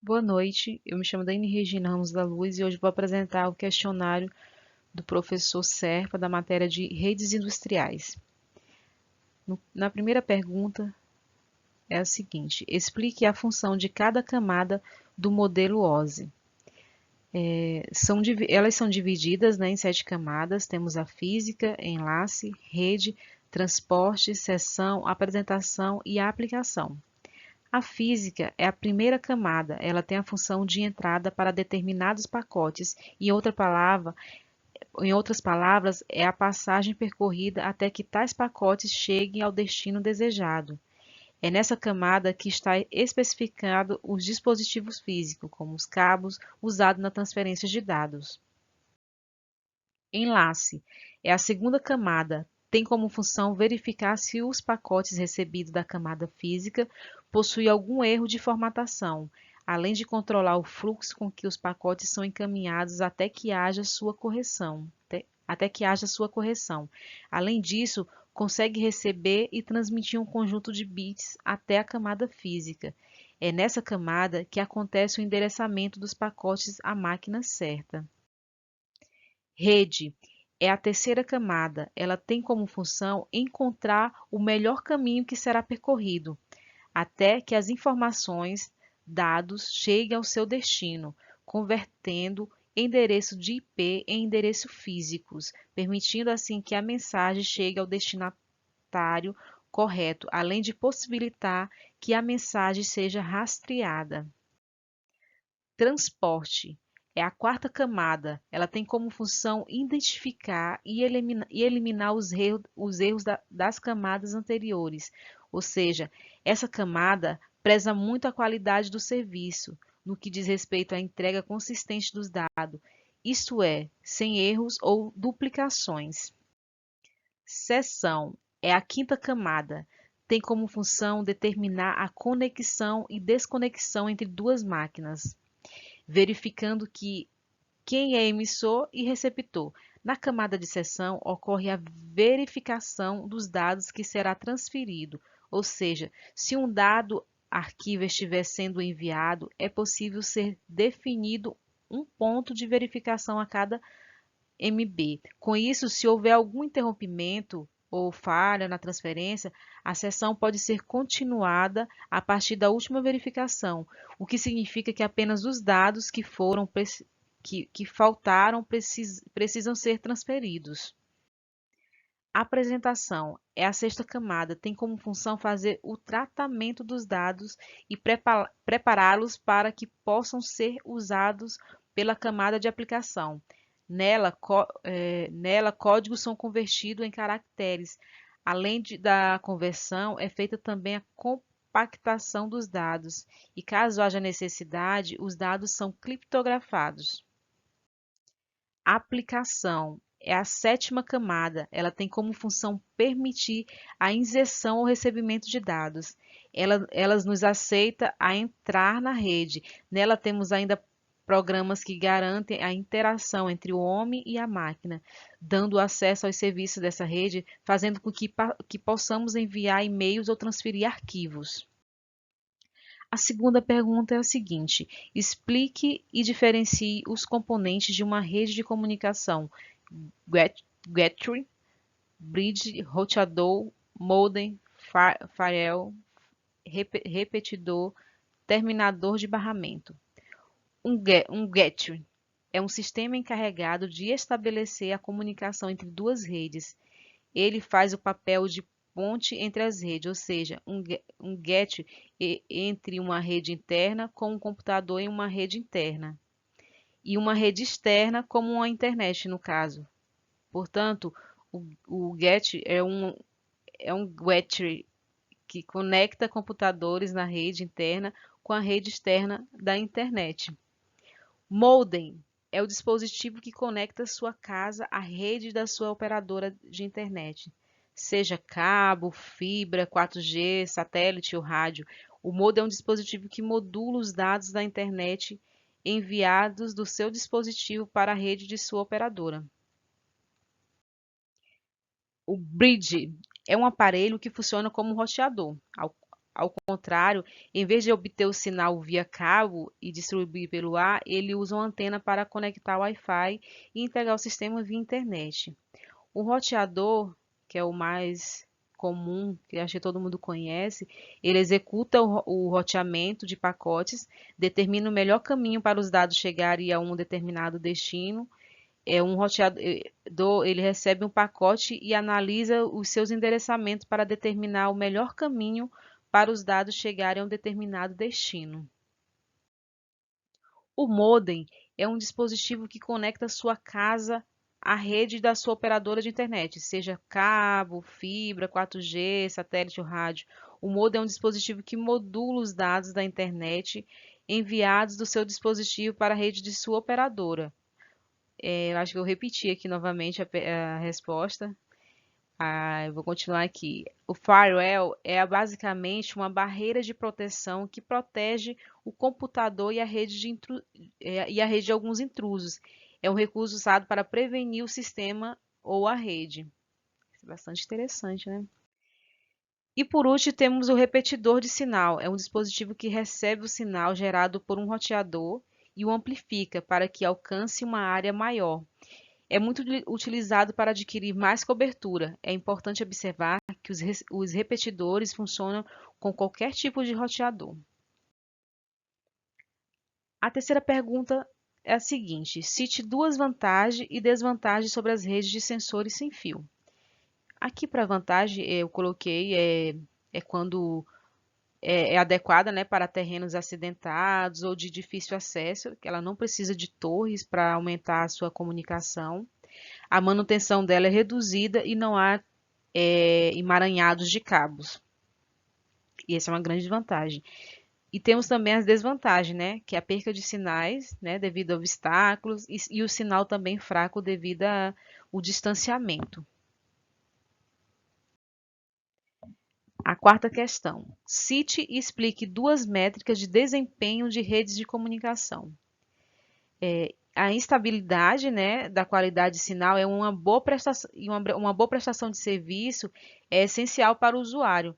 Boa noite, eu me chamo Dani Regina Ramos da Luz e hoje vou apresentar o questionário do professor Serpa da matéria de redes industriais. Na primeira pergunta é a seguinte: explique a função de cada camada do modelo OSI. Elas são divididas, né, em 7 camadas. Temos a física, enlace, rede, transporte, seção, apresentação e a aplicação. A física é a primeira camada, ela tem a função de entrada para determinados pacotes, e em outras palavras, é a passagem percorrida até que tais pacotes cheguem ao destino desejado. É nessa camada que está especificado os dispositivos físicos, como os cabos usados na transferência de dados. Enlace é a segunda camada, tem como função verificar se os pacotes recebidos da camada física possuem algum erro de formatação, além de controlar o fluxo com que os pacotes são encaminhados até que haja sua correção. Além disso, consegue receber e transmitir um conjunto de bits até a camada física. É nessa camada que acontece o endereçamento dos pacotes à máquina certa. Rede é a terceira camada. Ela tem como função encontrar o melhor caminho que será percorrido, até que as informações, dados, cheguem ao seu destino, convertendo endereço de IP em endereços físicos, permitindo assim que a mensagem chegue ao destinatário correto, além de possibilitar que a mensagem seja rastreada. Transporte é a quarta camada. Ela tem como função identificar e eliminar os erros das camadas anteriores. Ou seja, essa camada preza muito a qualidade do serviço, no que diz respeito à entrega consistente dos dados, isto é, sem erros ou duplicações. Seção é a quinta camada. Tem como função determinar a conexão e desconexão entre duas máquinas, verificando que quem é emissor e receptor. Na camada de seção ocorre a verificação dos dados que será transferido, ou seja, se um dado arquivo estiver sendo enviado, é possível ser definido um ponto de verificação a cada MB. Com isso, se houver algum interrompimento ou falha na transferência, a sessão pode ser continuada a partir da última verificação, o que significa que apenas os dados que faltaram precisam ser transferidos. A apresentação é a sexta camada, tem como função fazer o tratamento dos dados e prepará-los para que possam ser usados pela camada de aplicação. Nela, códigos são convertidos em caracteres. Da conversão, é feita também a compactação dos dados, e caso haja necessidade, os dados são criptografados. A aplicação é a sétima camada. Ela tem como função permitir a injeção ou recebimento de dados. Elas nos aceita a entrar na rede. Nela temos ainda programas que garantem a interação entre o homem e a máquina, dando acesso aos serviços dessa rede, fazendo com que possamos enviar e-mails ou transferir arquivos. A segunda pergunta é a seguinte: explique e diferencie os componentes de uma rede de comunicação: gateway, bridge, roteador, modem, firewall, repetidor, terminador de barramento. Um gateway é um sistema encarregado de estabelecer a comunicação entre duas redes. Ele faz o papel de ponte entre as redes, ou seja, um get entre uma rede interna com um computador em uma rede interna, e uma rede externa, como a internet, no caso. Portanto, o get é um gateway que conecta computadores na rede interna com a rede externa da internet. Modem é o dispositivo que conecta sua casa à rede da sua operadora de internet, seja cabo, fibra, 4G, satélite ou rádio. O modem é um dispositivo que modula os dados da internet enviados do seu dispositivo para a rede de sua operadora. O bridge é um aparelho que funciona como roteador. Ao contrário, em vez de obter o sinal via cabo e distribuir pelo ar, ele usa uma antena para conectar o Wi-Fi e integrar o sistema via internet. O roteador, que é o mais comum, que acho que todo mundo conhece, ele executa o roteamento de pacotes, determina o melhor caminho para os dados chegarem a um determinado destino. Um roteador, ele recebe um pacote e analisa os seus endereçamentos para determinar o melhor caminho para os dados chegarem a um determinado destino. O modem é um dispositivo que conecta sua casa à rede da sua operadora de internet, seja cabo, fibra, 4G, satélite ou rádio. O modem é um dispositivo que modula os dados da internet enviados do seu dispositivo para a rede de sua operadora. Eu acho que eu repeti aqui novamente a resposta. Eu vou continuar aqui. O firewall é basicamente uma barreira de proteção que protege o computador e a rede de alguns intrusos. É um recurso usado para prevenir o sistema ou a rede. Isso é bastante interessante, né? E por último, temos o repetidor de sinal. É um dispositivo que recebe o sinal gerado por um roteador e o amplifica para que alcance uma área maior. É muito utilizado para adquirir mais cobertura. É importante observar que os repetidores funcionam com qualquer tipo de roteador. A terceira pergunta é a seguinte: cite duas vantagens e desvantagens sobre as redes de sensores sem fio. Aqui para vantagem eu coloquei quando é adequada, né, para terrenos acidentados ou de difícil acesso, que ela não precisa de torres para aumentar a sua comunicação. A manutenção dela é reduzida e não há emaranhados de cabos. E essa é uma grande vantagem. E temos também as desvantagens, né? Que é a perca de sinais, né? Devido a obstáculos e o sinal também fraco devido ao distanciamento. A quarta questão. Cite e explique duas métricas de desempenho de redes de comunicação. A instabilidade, né, da qualidade de sinal é uma boa prestação de serviço é essencial para o usuário,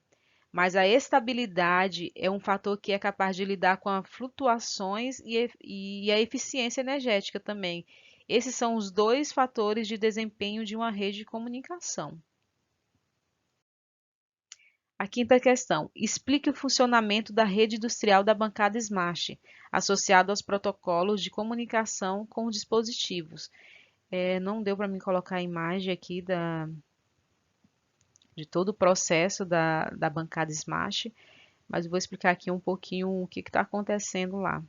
mas a estabilidade é um fator que é capaz de lidar com as flutuações e a eficiência energética também. Esses são os dois fatores de desempenho de uma rede de comunicação. A quinta questão. Explique o funcionamento da rede industrial da bancada Smart, associado aos protocolos de comunicação com os dispositivos. Não deu para mim colocar a imagem aqui de todo o processo da bancada Smart, mas eu vou explicar aqui um pouquinho o que está acontecendo lá.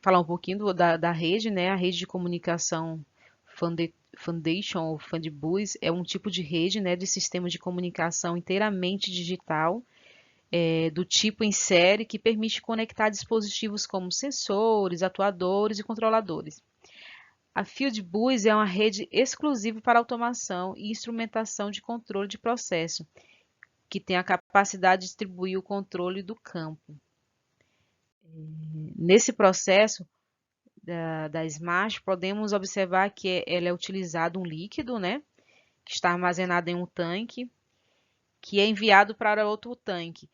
Falar um pouquinho da rede, né? A rede de comunicação Foundation ou Fundbus é um tipo de rede, né, de sistema de comunicação inteiramente digital, do tipo em série, que permite conectar dispositivos como sensores, atuadores e controladores. A Fieldbus é uma rede exclusiva para automação e instrumentação de controle de processo, que tem a capacidade de distribuir o controle do campo. Nesse processo da Smart, podemos observar que ela é utilizado um líquido, né, que está armazenado em um tanque, que é enviado para outro tanque.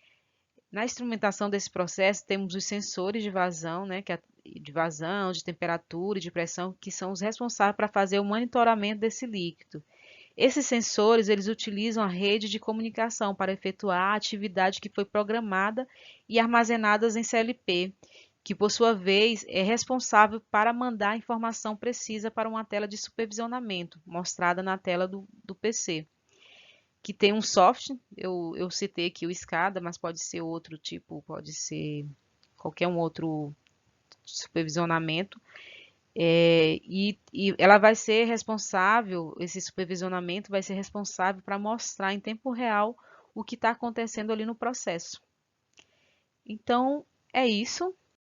Na instrumentação desse processo, temos os sensores de vazão, né, de vazão, de temperatura e de pressão, que são os responsáveis para fazer o monitoramento desse líquido. Esses sensores, eles utilizam a rede de comunicação para efetuar a atividade que foi programada e armazenadas em CLP, que por sua vez é responsável para mandar a informação precisa para uma tela de supervisionamento, mostrada na tela do PC, que tem um software, eu citei aqui o SCADA, mas pode ser outro tipo, pode ser qualquer um outro supervisionamento, e ela vai ser responsável, esse supervisionamento vai ser responsável para mostrar em tempo real o que está acontecendo ali no processo. Então, é isso.